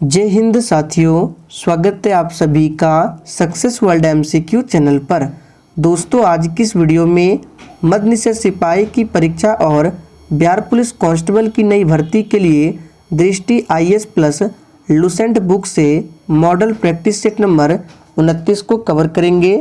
जय हिंद साथियों, स्वागत है आप सभी का सक्सेस वर्ल्ड एमसीक्यू चैनल पर। दोस्तों, आज की इस वीडियो में मध्य निषेध सिपाही की परीक्षा और बिहार पुलिस कांस्टेबल की नई भर्ती के लिए दृष्टि आईएएस प्लस लुसेंट बुक से मॉडल प्रैक्टिस सेट नंबर 29 को कवर करेंगे।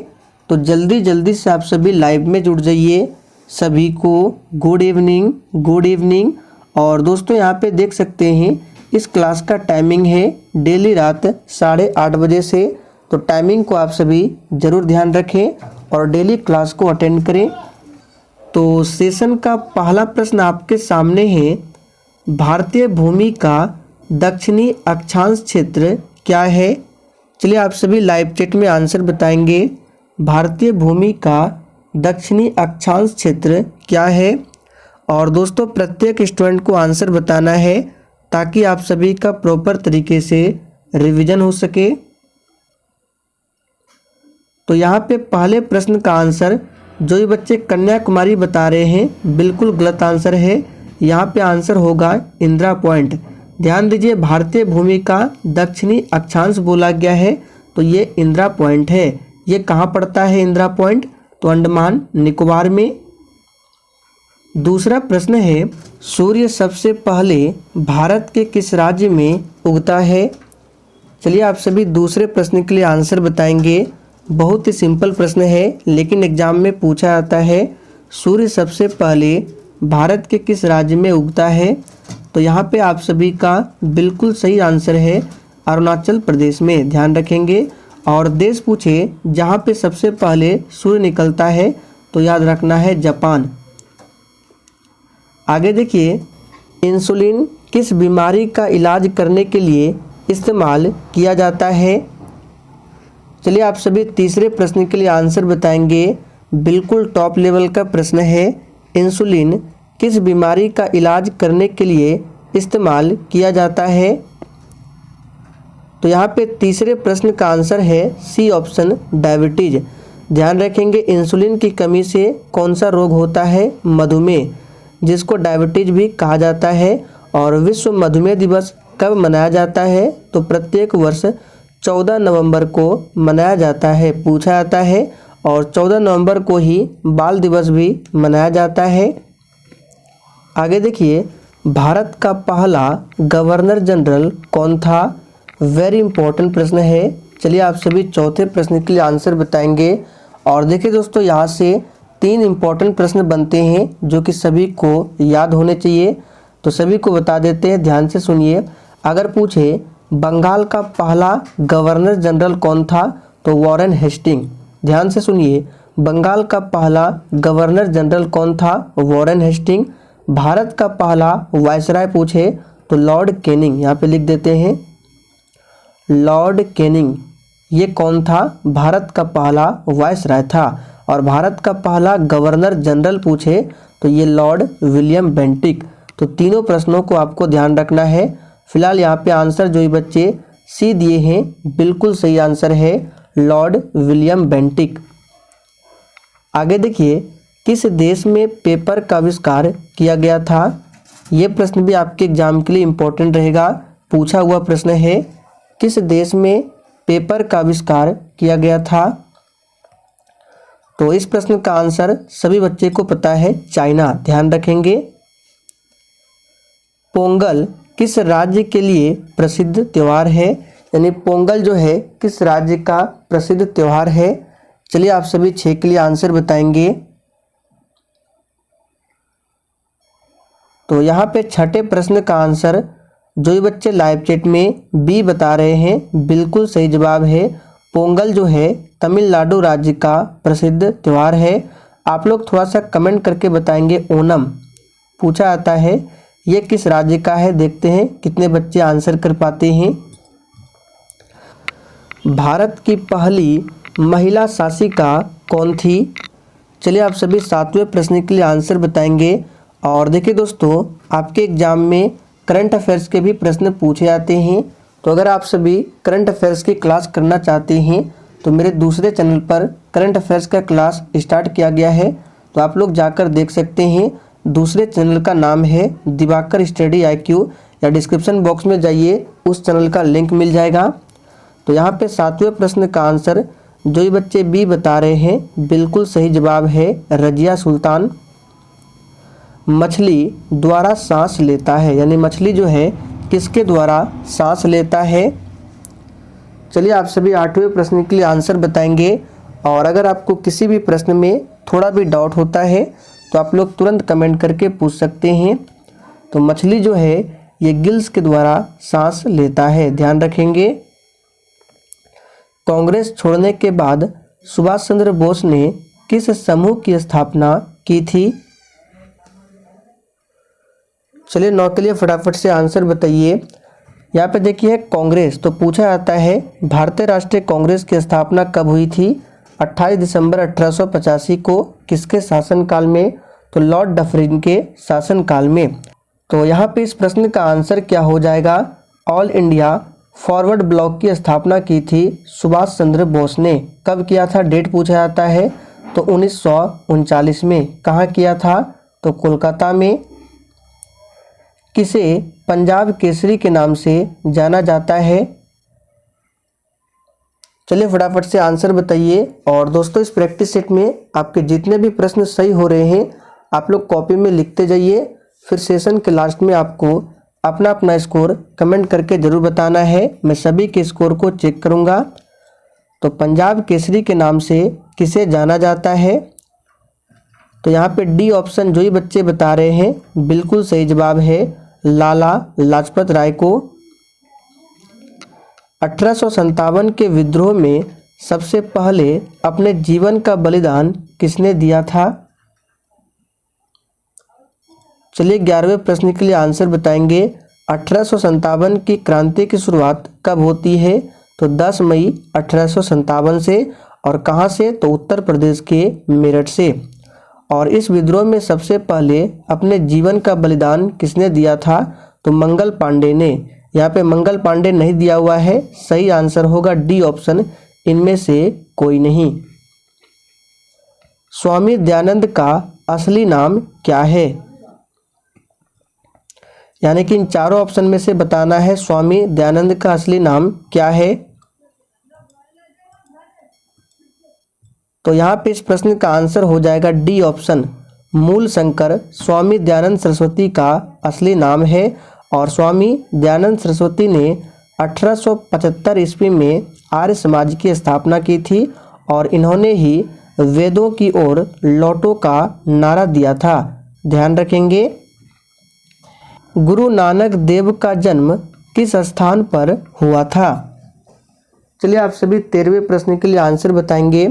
तो जल्दी से आप सभी लाइव में जुड़ जाइए। सभी को गुड इवनिंग। और दोस्तों, यहाँ पे देख सकते हैं इस क्लास का टाइमिंग है डेली रात 8:30 बजे से। तो टाइमिंग को आप सभी ज़रूर ध्यान रखें और डेली क्लास को अटेंड करें। तो सेशन का पहला प्रश्न आपके सामने है, भारतीय भूमि का दक्षिणी अक्षांश क्षेत्र क्या है? चलिए आप सभी लाइव चैट में आंसर बताएंगे। भारतीय भूमि का दक्षिणी अक्षांश क्षेत्र क्या है? और दोस्तों, प्रत्येक स्टूडेंट को आंसर बताना है ताकि आप सभी का प्रॉपर तरीके से रिवीजन हो सके। तो यहाँ पे पहले प्रश्न का आंसर जो ये बच्चे कन्याकुमारी बता रहे हैं, बिल्कुल गलत आंसर है। यहाँ पे आंसर होगा इंदिरा पॉइंट। ध्यान दीजिए, भारतीय भूमि का दक्षिणी अक्षांश बोला गया है तो ये इंदिरा पॉइंट है। ये कहाँ पड़ता है इंदिरा पॉइंट? तो अंडमान निकोबार में। दूसरा प्रश्न है, सूर्य सबसे पहले भारत के किस राज्य में उगता है? चलिए आप सभी दूसरे प्रश्न के लिए आंसर बताएंगे। बहुत ही सिंपल प्रश्न है लेकिन एग्जाम में पूछा जाता है, सूर्य सबसे पहले भारत के किस राज्य में उगता है? तो यहाँ पे आप सभी का बिल्कुल सही आंसर है अरुणाचल प्रदेश में। ध्यान रखेंगे। और देश पूछे जहाँ पे सबसे पहले सूर्य निकलता है तो याद रखना है जापान। आगे देखिए, इंसुलिन किस बीमारी का इलाज करने के लिए इस्तेमाल किया जाता है? चलिए आप सभी तीसरे प्रश्न के लिए आंसर बताएंगे। बिल्कुल टॉप लेवल का प्रश्न है, इंसुलिन किस बीमारी का इलाज करने के लिए इस्तेमाल किया जाता है? तो यहाँ पे तीसरे प्रश्न का आंसर है सी ऑप्शन, डायबिटीज। ध्यान रखेंगे, इंसुलिन की कमी से कौन सा रोग होता है? मधुमेह, जिसको डायबिटीज भी कहा जाता है। और विश्व मधुमेह दिवस कब मनाया जाता है? तो प्रत्येक वर्ष 14 नवंबर को मनाया जाता है, पूछा जाता है। और 14 नवंबर को ही बाल दिवस भी मनाया जाता है। आगे देखिए, भारत का पहला गवर्नर जनरल कौन था? वेरी इंपॉर्टेंट प्रश्न है। चलिए आप सभी चौथे प्रश्न के लिए आंसर बताएंगे। और देखिए दोस्तों, यहाँ से 3 इंपॉर्टेंट प्रश्न बनते हैं जो कि सभी को याद होने चाहिए। तो सभी को बता देते हैं, ध्यान से सुनिए। अगर पूछे बंगाल का पहला गवर्नर जनरल कौन था? तो वॉरेन हेस्टिंग। ध्यान से सुनिए, बंगाल का पहला गवर्नर जनरल कौन था? Warren Hasting. भारत का पहला वायसराय पूछे तो लॉर्ड कैनिंग। यहाँ पे लिख देते हैं लॉर्ड कैनिंग। ये कौन था? भारत का पहला वायसराय था। और भारत का पहला गवर्नर जनरल पूछे तो ये लॉर्ड विलियम बेंटिक। तो तीनों प्रश्नों को आपको ध्यान रखना है। फिलहाल यहाँ पे आंसर जो ये बच्चे सी दिए हैं, बिल्कुल सही आंसर है लॉर्ड विलियम बेंटिक। आगे देखिए, किस देश में पेपर का आविष्कार किया गया था? ये प्रश्न भी आपके एग्जाम के लिए इम्पोर्टेंट रहेगा, पूछा हुआ प्रश्न है। किस देश में पेपर का आविष्कार किया गया था? तो इस प्रश्न का आंसर सभी बच्चे को पता है, चाइना। ध्यान रखेंगे। पोंगल किस राज्य के लिए प्रसिद्ध त्यौहार है? यानी पोंगल जो है किस राज्य का प्रसिद्ध त्यौहार है? चलिए आप सभी 6 के लिए आंसर बताएंगे। तो यहाँ पे छठे प्रश्न का आंसर जो ये बच्चे लाइव चैट में बी बता रहे हैं, बिल्कुल सही जवाब है। पोंगल जो है तमिलनाडु राज्य का प्रसिद्ध त्यौहार है। आप लोग थोड़ा सा कमेंट करके बताएंगे। ओणम पूछा जाता है, ये किस राज्य का है? देखते हैं कितने बच्चे आंसर कर पाते हैं। भारत की पहली महिला शासिका कौन थी? चलिए आप सभी 7वें प्रश्न के लिए आंसर बताएंगे। और देखिए दोस्तों, आपके एग्जाम में करंट अफेयर्स के भी प्रश्न पूछे जाते हैं। तो अगर आप सभी करंट अफेयर्स की क्लास करना चाहते हैं तो मेरे दूसरे चैनल पर करंट अफेयर्स का क्लास स्टार्ट किया गया है, तो आप लोग जाकर देख सकते हैं। दूसरे चैनल का नाम है दिवाकर स्टडी IQ। या डिस्क्रिप्शन बॉक्स में जाइए, उस चैनल का लिंक मिल जाएगा। तो यहाँ पे 7वें प्रश्न का आंसर जो ये बच्चे बी बता रहे हैं बिल्कुल सही जवाब है रजिया सुल्तान। मछली द्वारा सांस लेता है, यानी मछली जो है किसके द्वारा सांस लेता है। चलिए आप सभी 8वें प्रश्न के लिए आंसर बताएंगे, और अगर आपको किसी भी प्रश्न में थोड़ा भी डाउट होता है तो आप लोग तुरंत कमेंट करके पूछ सकते हैं। तो मछली जो है ये गिल्स के द्वारा सांस लेता है, ध्यान रखेंगे। कांग्रेस छोड़ने के बाद सुभाष चंद्र बोस ने किस समूह की स्थापना की थी। चलिए 9 के लिए फटाफट से आंसर बताइए। यहाँ पे देखिए कांग्रेस, तो पूछा जाता है भारतीय राष्ट्रीय कांग्रेस की स्थापना कब हुई थी। 28 दिसंबर 1885 को किसके शासनकाल में, तो लॉर्ड डफरिन के शासनकाल में। तो यहाँ पे इस प्रश्न का आंसर क्या हो जाएगा, ऑल इंडिया फॉरवर्ड ब्लॉक की स्थापना की थी सुभाष चंद्र बोस ने। कब किया था, डेट पूछा जाता है, तो 1939 में। कहाँ किया था, तो कोलकाता में। किसे पंजाब केसरी के नाम से जाना जाता है। चलिए फटाफट से आंसर बताइए। और दोस्तों इस प्रैक्टिस सेट में आपके जितने भी प्रश्न सही हो रहे हैं आप लोग कॉपी में लिखते जाइए, फिर सेशन के लास्ट में आपको अपना अपना स्कोर कमेंट करके ज़रूर बताना है। मैं सभी के स्कोर को चेक करूंगा। तो पंजाब केसरी के नाम से किसे जाना जाता है, तो यहाँ पे डी ऑप्शन जो ही बच्चे बता रहे हैं बिल्कुल सही जवाब है, लाला लाजपत राय को। 1857 के विद्रोह में सबसे पहले अपने जीवन का बलिदान किसने दिया था। चलिए 11वें प्रश्न के लिए आंसर बताएंगे। 1857 की क्रांति की शुरुआत कब होती है, तो 10 मई 1857 से। और कहाँ से, तो उत्तर प्रदेश के मेरठ से। और इस विद्रोह में सबसे पहले अपने जीवन का बलिदान किसने दिया था, तो मंगल पांडे ने। यहाँ पे मंगल पांडे नहीं दिया हुआ है, सही आंसर होगा डी ऑप्शन, इनमें से कोई नहीं। स्वामी दयानंद का असली नाम क्या है, यानी कि इन चारों ऑप्शन में से बताना है स्वामी दयानंद का असली नाम क्या है। तो यहाँ पे इस प्रश्न का आंसर हो जाएगा डी ऑप्शन, मूल शंकर स्वामी दयानंद सरस्वती का असली नाम है। और स्वामी दयानंद सरस्वती ने 1875 ईस्वी में आर्य समाज की स्थापना की थी, और इन्होंने ही वेदों की ओर लौटो का नारा दिया था, ध्यान रखेंगे। गुरु नानक देव का जन्म किस स्थान पर हुआ था। चलिए आप सभी 13वें प्रश्न के लिए आंसर बताएंगे।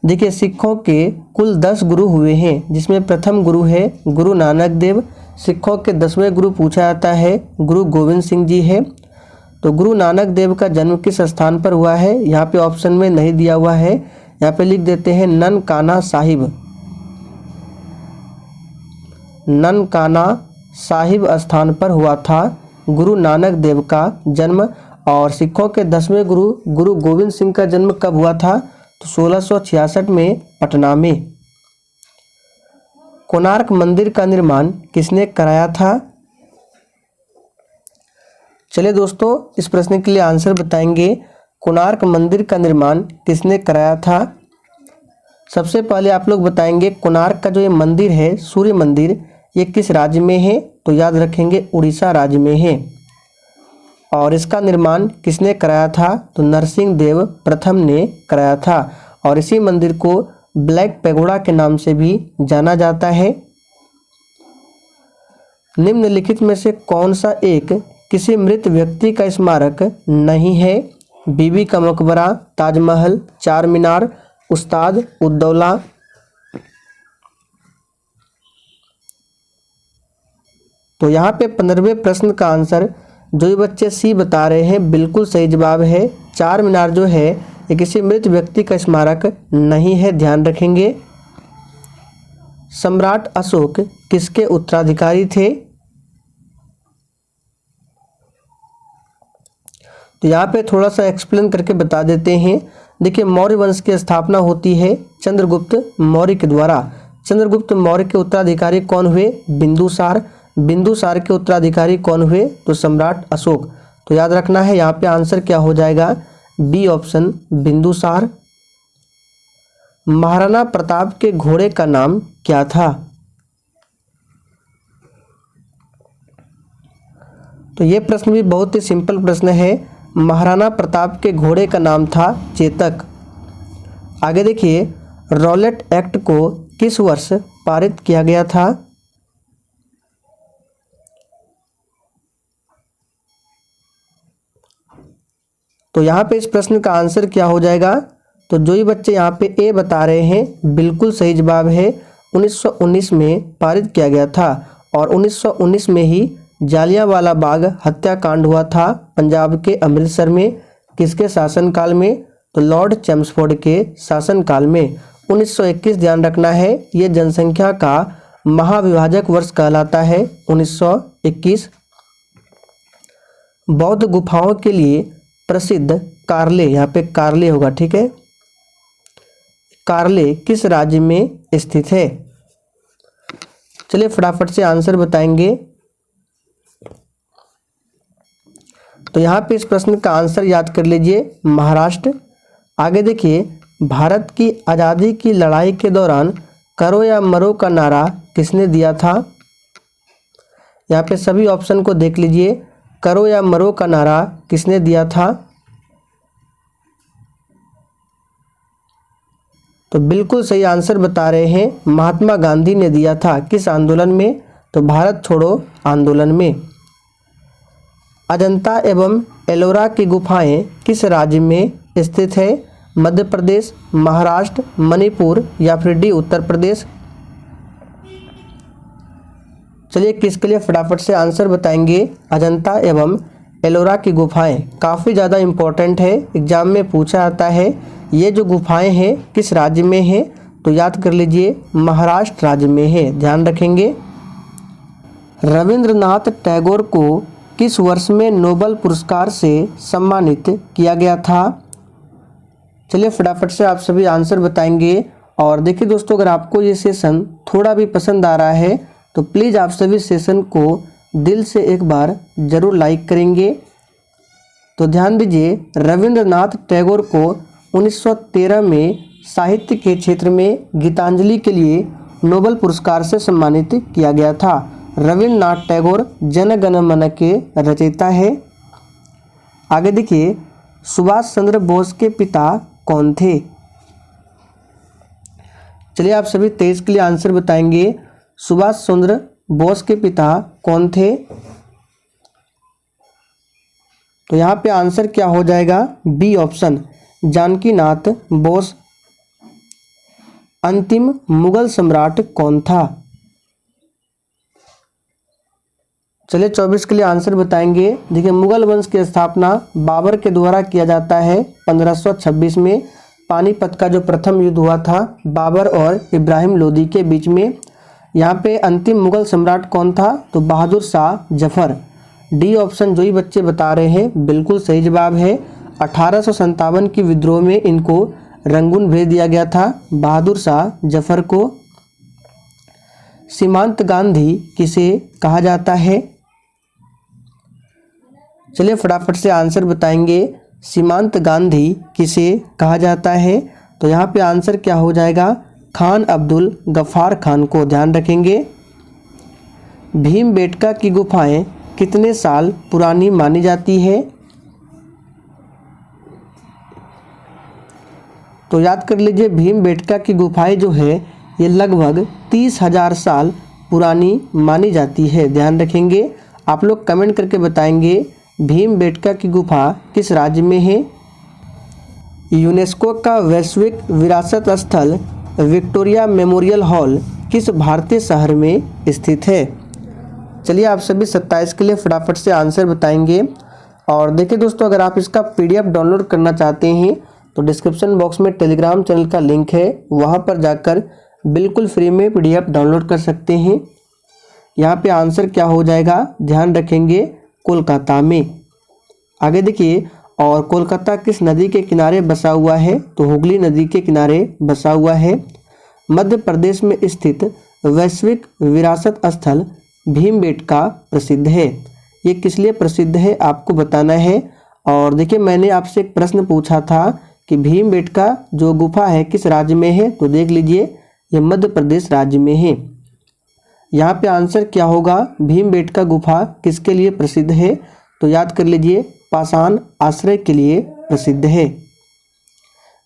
देखिए सिखों के कुल 10 गुरु हुए हैं, जिसमें प्रथम गुरु है गुरु नानक देव। सिखों के 10वें गुरु पूछा जाता है गुरु गोविंद सिंह जी है। तो गुरु नानक देव का जन्म किस स्थान पर हुआ है, यहाँ पे ऑप्शन में नहीं दिया हुआ है, यहाँ पे लिख देते हैं ननकाना साहिब। ननकाना साहिब स्थान पर हुआ था गुरु नानक देव का जन्म। और सिखों के 10वें गुरु गुरु गोविंद सिंह का जन्म कब हुआ था, तो 1666 में पटना में। कोणार्क मंदिर का निर्माण किसने कराया था। चलिए दोस्तों इस प्रश्न के लिए आंसर बताएंगे। कोणार्क मंदिर का निर्माण किसने कराया था। सबसे पहले आप लोग बताएंगे कोणार्क का जो ये मंदिर है, सूर्य मंदिर, ये किस राज्य में है, तो याद रखेंगे उड़ीसा राज्य में है। और इसका निर्माण किसने कराया था, तो नरसिंह देव प्रथम ने कराया था। और इसी मंदिर को ब्लैक पैगोडा के नाम से भी जाना जाता है। निम्नलिखित में से कौन सा एक किसी मृत व्यक्ति का स्मारक नहीं है। बीबी का मकबरा, ताजमहल, चार मीनार, उस्ताद उद्दौला। तो यहाँ पे 15वें प्रश्न का आंसर जो ये बच्चे सी बता रहे हैं बिल्कुल सही जवाब है। चार मीनार जो है ये किसी मृत व्यक्ति का स्मारक नहीं है, ध्यान रखेंगे। सम्राट अशोक किसके उत्तराधिकारी थे। तो यहाँ पे थोड़ा सा एक्सप्लेन करके बता देते हैं। देखिए मौर्य वंश की स्थापना होती है चंद्रगुप्त मौर्य के द्वारा। चंद्रगुप्त मौर्य के उत्तराधिकारी कौन हुए, बिंदुसार। बिंदुसार के उत्तराधिकारी कौन हुए? तो सम्राट अशोक। तो याद रखना है यहाँ पे आंसर क्या हो जाएगा? B option Bindusar. महाराणा प्रताप के घोड़े का नाम क्या था? तो ये प्रश्न भी बहुत ही सिंपल प्रश्न है। महाराणा प्रताप के घोड़े का नाम था चेतक। आगे देखिए, रॉलेट एक्ट को किस वर्ष पारित किया गया था? तो यहाँ पे इस प्रश्न का आंसर क्या हो जाएगा? तो जो ही बच्चे यहाँ पे ए बता रहे हैं बिल्कुल सही जवाब है। 1919 में पारित किया गया था और 1919 में ही जालियांवाला बाग हत्याकांड हुआ था पंजाब के अमृतसर में। किसके शासनकाल में? तो लॉर्ड चैम्सफोर्ड के शासनकाल में। 1921 ध्यान रखना है, ये जनसंख्या का महाविभाजक वर्ष कहलाता है 1921। बौद्ध गुफाओं के लिए प्रसिद्ध कार्ले, यहाँ पे कार्ले होगा, ठीक है। कार्ले किस राज्य में स्थित है? चलिए फटाफट से आंसर बताएंगे। तो यहाँ पे इस प्रश्न का आंसर याद कर लीजिए, महाराष्ट्र। आगे देखिए, भारत की आज़ादी की लड़ाई के दौरान करो या मरो का नारा किसने दिया था? यहाँ पे सभी ऑप्शन को देख लीजिए, करो या मरो का नारा किसने दिया था? तो बिल्कुल सही आंसर बता रहे हैं, महात्मा गांधी ने दिया था। किस आंदोलन में? तो भारत छोड़ो आंदोलन में। अजंता एवं एलोरा की गुफाएं किस राज्य में स्थित है? मध्य प्रदेश, महाराष्ट्र, मणिपुर या फिर डी उत्तर प्रदेश? चलिए किसके लिए फटाफट से आंसर बताएंगे। अजंता एवं एलोरा की गुफाएं काफ़ी ज़्यादा इम्पोर्टेंट है, एग्जाम में पूछा जाता है। ये जो गुफाएं हैं किस राज्य में हैं? तो याद कर लीजिए, महाराष्ट्र राज्य में है, ध्यान रखेंगे। रविंद्रनाथ टैगोर को किस वर्ष में नोबेल पुरस्कार से सम्मानित किया गया था? चलिए फटाफट से आप सभी आंसर बताएंगे। और देखिए दोस्तों, अगर आपको ये सेशन थोड़ा भी पसंद आ रहा है तो प्लीज़ आप सभी सेशन को दिल से एक बार ज़रूर लाइक करेंगे। तो ध्यान दीजिए, रविंद्रनाथ टैगोर को 1913 में साहित्य के क्षेत्र में गीतांजलि के लिए नोबेल पुरस्कार से सम्मानित किया गया था। रविंद्रनाथ टैगोर जन गण मन के रचयिता है। आगे देखिए, सुभाष चंद्र बोस के पिता कौन थे? चलिए आप सभी 23 के लिए आंसर बताएंगे। सुभाष चंद्र बोस के पिता कौन थे? तो यहाँ पे आंसर क्या हो जाएगा? B option, Jankinath Bose. अंतिम मुगल सम्राट कौन था? चलिए 24 के लिए आंसर बताएंगे। देखिए, मुगल वंश की स्थापना बाबर के द्वारा किया जाता है 1526 में। पानीपत का जो प्रथम युद्ध हुआ था बाबर और इब्राहिम लोदी के बीच में। यहाँ पे अंतिम मुगल सम्राट कौन था? तो बहादुर शाह जफर। डी ऑप्शन जो ही बच्चे बता रहे हैं बिल्कुल सही जवाब है। 1857 की विद्रोह में इनको रंगून भेज दिया गया था, बहादुर शाह जफर को। सीमांत गांधी किसे कहा जाता है? चलिए फटाफट से आंसर बताएंगे। सीमांत गांधी किसे कहा जाता है? तो यहाँ पे आंसर क्या हो जाएगा? खान अब्दुल गफ्फार खान को, ध्यान रखेंगे। भीमबेटका की गुफाएं कितने साल पुरानी मानी जाती है? तो याद कर लीजिए, भीमबेटका की गुफाएं जो है ये लगभग 30,000 साल पुरानी मानी जाती है, ध्यान रखेंगे। आप लोग कमेंट करके बताएंगे भीमबेटका की गुफा किस राज्य में है। यूनेस्को का वैश्विक विरासत स्थल विक्टोरिया मेमोरियल हॉल किस भारतीय शहर में स्थित है? चलिए आप सभी 27 के लिए फटाफट से आंसर बताएंगे। और देखिए दोस्तों, अगर आप इसका PDF डाउनलोड करना चाहते हैं तो डिस्क्रिप्शन बॉक्स में टेलीग्राम चैनल का लिंक है, वहां पर जाकर बिल्कुल फ्री में PDF डाउनलोड कर सकते हैं। यहाँ पे आंसर क्या हो जाएगा? ध्यान रखेंगे, कोलकाता में। आगे देखिए, और कोलकाता किस नदी के किनारे बसा हुआ है? तो हुगली नदी के किनारे बसा हुआ है। मध्य प्रदेश में स्थित वैश्विक विरासत स्थल भीमबेटका प्रसिद्ध है? ये किस लिए प्रसिद्ध है आपको बताना है। और देखिए मैंने आपसे एक प्रश्न पूछा था कि भीमबेटका जो गुफा है किस राज्य में है, तो देख लीजिए ये मध्य प्रदेश राज्य में है। यहाँ पे आंसर क्या होगा, भीमबेटका गुफा किसके लिए प्रसिद्ध है, तो याद कर लीजिए पाषाण आश्रय के लिए प्रसिद्ध है।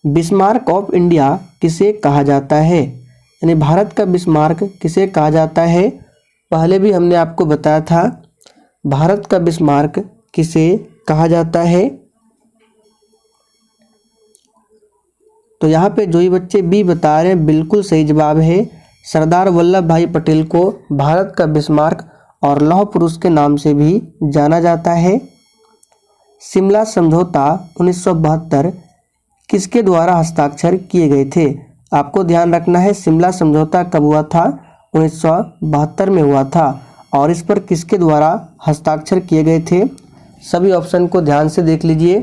बिस्मार्क ऑफ इंडिया किसे कहा जाता है, यानी भारत का बिस्मार्क किसे कहा जाता है, पहले भी हमने आपको बताया था भारत का बिस्मार्क किसे कहा जाता है। तो यहाँ पे जो ही बच्चे बी बता रहे हैं बिल्कुल सही जवाब है। सरदार वल्लभ भाई पटेल को भारत का बिस्मार्क और लौह पुरुष के नाम से भी जाना जाता है। शिमला समझौता 1972 किसके द्वारा हस्ताक्षर किए गए थे, आपको ध्यान रखना है शिमला समझौता कब हुआ था, 1972 में हुआ था। और इस पर किसके द्वारा हस्ताक्षर किए गए थे, सभी ऑप्शन को ध्यान से देख लीजिए।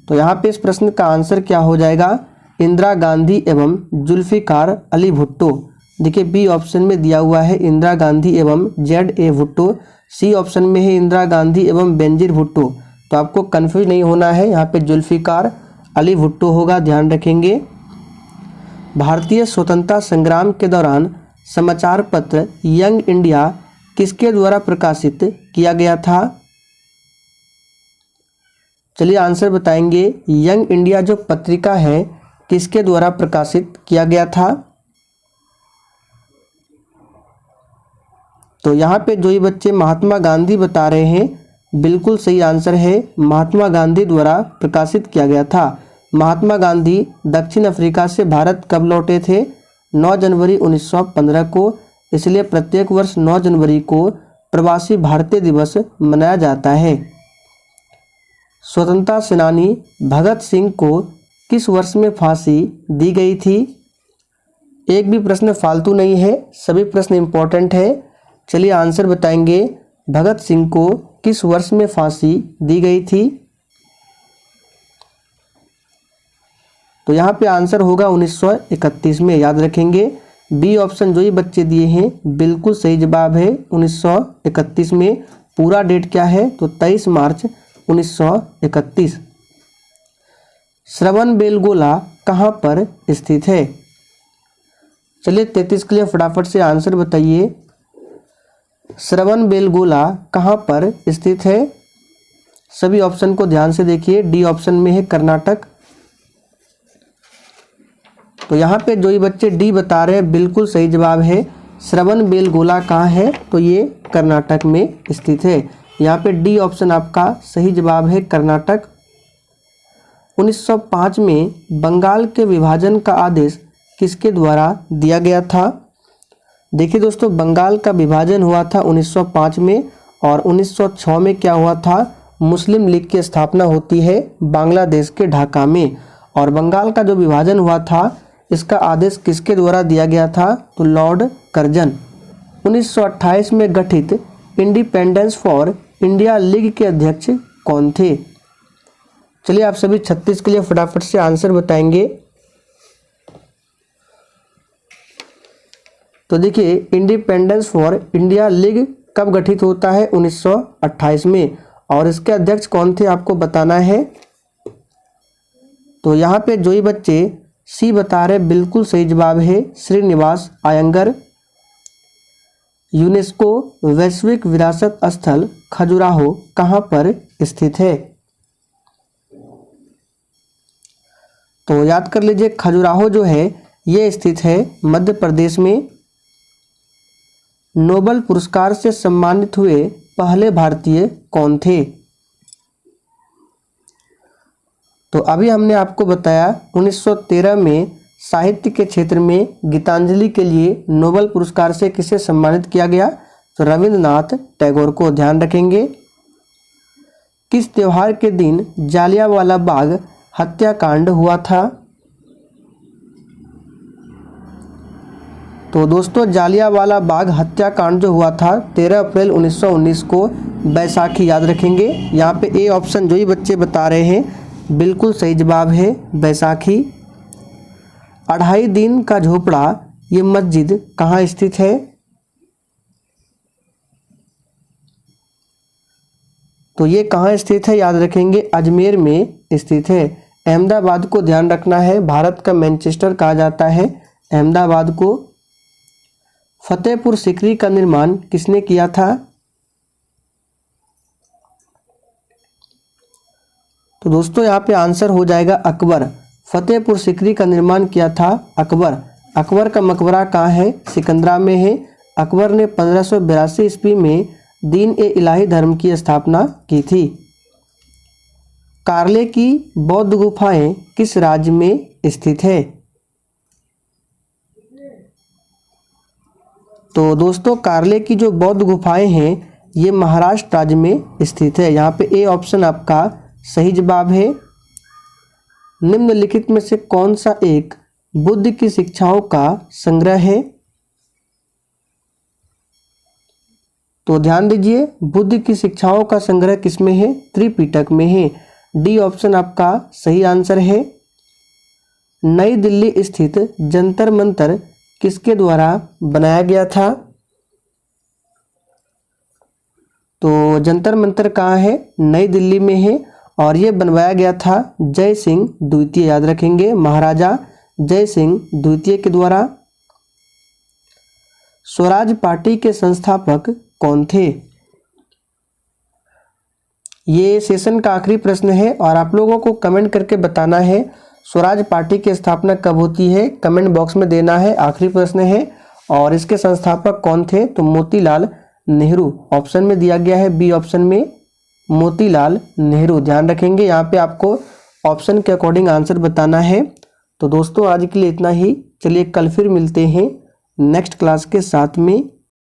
तो यहाँ पे इस प्रश्न का आंसर क्या हो जाएगा, इंदिरा गांधी एवं जुल्फिकार अली भुट्टो। देखिए बी ऑप्शन में दिया हुआ है इंदिरा गांधी एवं ZA भुट्टो, सी ऑप्शन में है इंदिरा गांधी एवं बेनजीर भुट्टो। तो आपको कंफ्यूज नहीं होना है, यहाँ पे जुल्फिकार अली भुट्टो होगा, ध्यान रखेंगे। भारतीय स्वतंत्रता संग्राम के दौरान समाचार पत्र यंग इंडिया किसके द्वारा प्रकाशित किया गया था, चलिए आंसर बताएंगे। यंग इंडिया जो पत्रिका है किसके द्वारा प्रकाशित किया गया था, तो यहाँ पे जो ही बच्चे महात्मा गांधी बता रहे हैं बिल्कुल सही आंसर है, महात्मा गांधी द्वारा प्रकाशित किया गया था। महात्मा गांधी दक्षिण अफ्रीका से भारत कब लौटे थे, 9 जनवरी 1915 को, इसलिए प्रत्येक वर्ष 9 जनवरी को प्रवासी भारतीय दिवस मनाया जाता है। स्वतंत्रता सेनानी भगत सिंह को किस वर्ष में फांसी दी गई थी, एक भी प्रश्न फालतू नहीं है, सभी प्रश्न इंपॉर्टेंट है। चलिए आंसर बताएंगे, भगत सिंह को किस वर्ष में फांसी दी गई थी, तो यहाँ पे आंसर होगा 1931 में, याद रखेंगे। बी ऑप्शन जो ही बच्चे दिए हैं बिल्कुल सही जवाब है 1931 में। पूरा डेट क्या है, तो 23 मार्च 1931। श्रवणबेलगोला कहाँ पर स्थित है, चलिए 33 के लिए फटाफट से आंसर बताइए। श्रवणबेलगोला कहाँ पर स्थित है, सभी ऑप्शन को ध्यान से देखिए। डी ऑप्शन में है कर्नाटक, तो यहाँ पे जो ही बच्चे डी बता रहे हैं बिल्कुल सही जवाब है। श्रवणबेलगोला कहाँ है, तो ये कर्नाटक में स्थित है। यहाँ पे डी ऑप्शन आपका सही जवाब है, कर्नाटक। 1905 में बंगाल के विभाजन का आदेश किसके द्वारा दिया गया था, देखिए दोस्तों बंगाल का विभाजन हुआ था 1905 में, और 1906 में क्या हुआ था, मुस्लिम लीग की स्थापना होती है बांग्लादेश के ढाका में। और बंगाल का जो विभाजन हुआ था इसका आदेश किसके द्वारा दिया गया था, तो लॉर्ड कर्जन। 1928 में गठित इंडिपेंडेंस फॉर इंडिया लीग के अध्यक्ष कौन थे, चलिए आप सभी 36 के लिए फटाफट से आंसर बताएंगे। तो देखिए इंडिपेंडेंस फॉर इंडिया लीग कब गठित होता है, 1928 में, और इसके अध्यक्ष कौन थे आपको बताना है। तो यहाँ पे जो ही बच्चे सी बता रहे बिल्कुल सही जवाब है, श्रीनिवास अयंगर। यूनेस्को वैश्विक विरासत स्थल खजुराहो कहाँ पर स्थित है, तो याद कर लीजिए खजुराहो जो है ये स्थित है मध्य प्रदेश में। नोबेल पुरस्कार से सम्मानित हुए पहले भारतीय कौन थे, तो अभी हमने आपको बताया 1913 में साहित्य के क्षेत्र में गीतांजलि के लिए नोबेल पुरस्कार से किसे सम्मानित किया गया, तो रविंद्रनाथ टैगोर को, ध्यान रखेंगे। किस त्योहार के दिन जालियांवाला बाग हत्याकांड हुआ था, तो दोस्तों जालियांवाला बाग हत्याकांड जो हुआ था 13 अप्रैल 1919 को, बैसाखी, याद रखेंगे। यहाँ पे ए ऑप्शन जो ही बच्चे बता रहे हैं बिल्कुल सही जवाब है, बैसाखी। अढ़ाई दिन का झोपड़ा ये मस्जिद कहाँ स्थित है? तो ये कहाँ स्थित है याद रखेंगे, अजमेर में स्थित है। अहमदाबाद को ध्यान रखना है, भारत का मैनचेस्टर कहा जाता है अहमदाबाद को। फतेहपुर सीकरी का निर्माण किसने किया था? तो दोस्तों यहाँ पे आंसर हो जाएगा अकबर। फतेहपुर सीकरी का निर्माण किया था अकबर। अकबर का मकबरा कहाँ है? सिकंदरा में है। अकबर ने 1582 ईस्वी में दीन ए इलाही धर्म की स्थापना की थी। कार्ले की बौद्ध गुफाएं किस राज्य में स्थित है? तो दोस्तों कार्ले की जो बौद्ध गुफाएं हैं ये महाराष्ट्र राज्य में स्थित है। यहाँ पे ए ऑप्शन आपका सही जवाब है। निम्नलिखित में से कौन सा एक बुद्ध की शिक्षाओं का संग्रह है? तो ध्यान दीजिए, बुद्ध की शिक्षाओं का संग्रह किसमें है? त्रिपिटक में है। डी ऑप्शन आपका सही आंसर है। नई दिल्ली स्थित जंतर मंतर किसके द्वारा बनाया गया था? तो जंतर मंतर कहाँ है? नई दिल्ली में है और ये बनवाया गया था जय सिंह द्वितीय, याद रखेंगे, महाराजा जय सिंह द्वितीय के द्वारा। स्वराज पार्टी के संस्थापक कौन थे? ये सेशन का आखिरी प्रश्न है और आप लोगों को कमेंट करके बताना है स्वराज पार्टी की स्थापना कब होती है, कमेंट बॉक्स में देना है। आखिरी प्रश्न है और इसके संस्थापक कौन थे? तो मोतीलाल नेहरू ऑप्शन में दिया गया है, बी ऑप्शन में मोतीलाल नेहरू। ध्यान रखेंगे यहाँ पे आपको ऑप्शन के अकॉर्डिंग आंसर बताना है। तो दोस्तों आज के लिए इतना ही, चलिए कल फिर मिलते हैं नेक्स्ट क्लास के साथ में।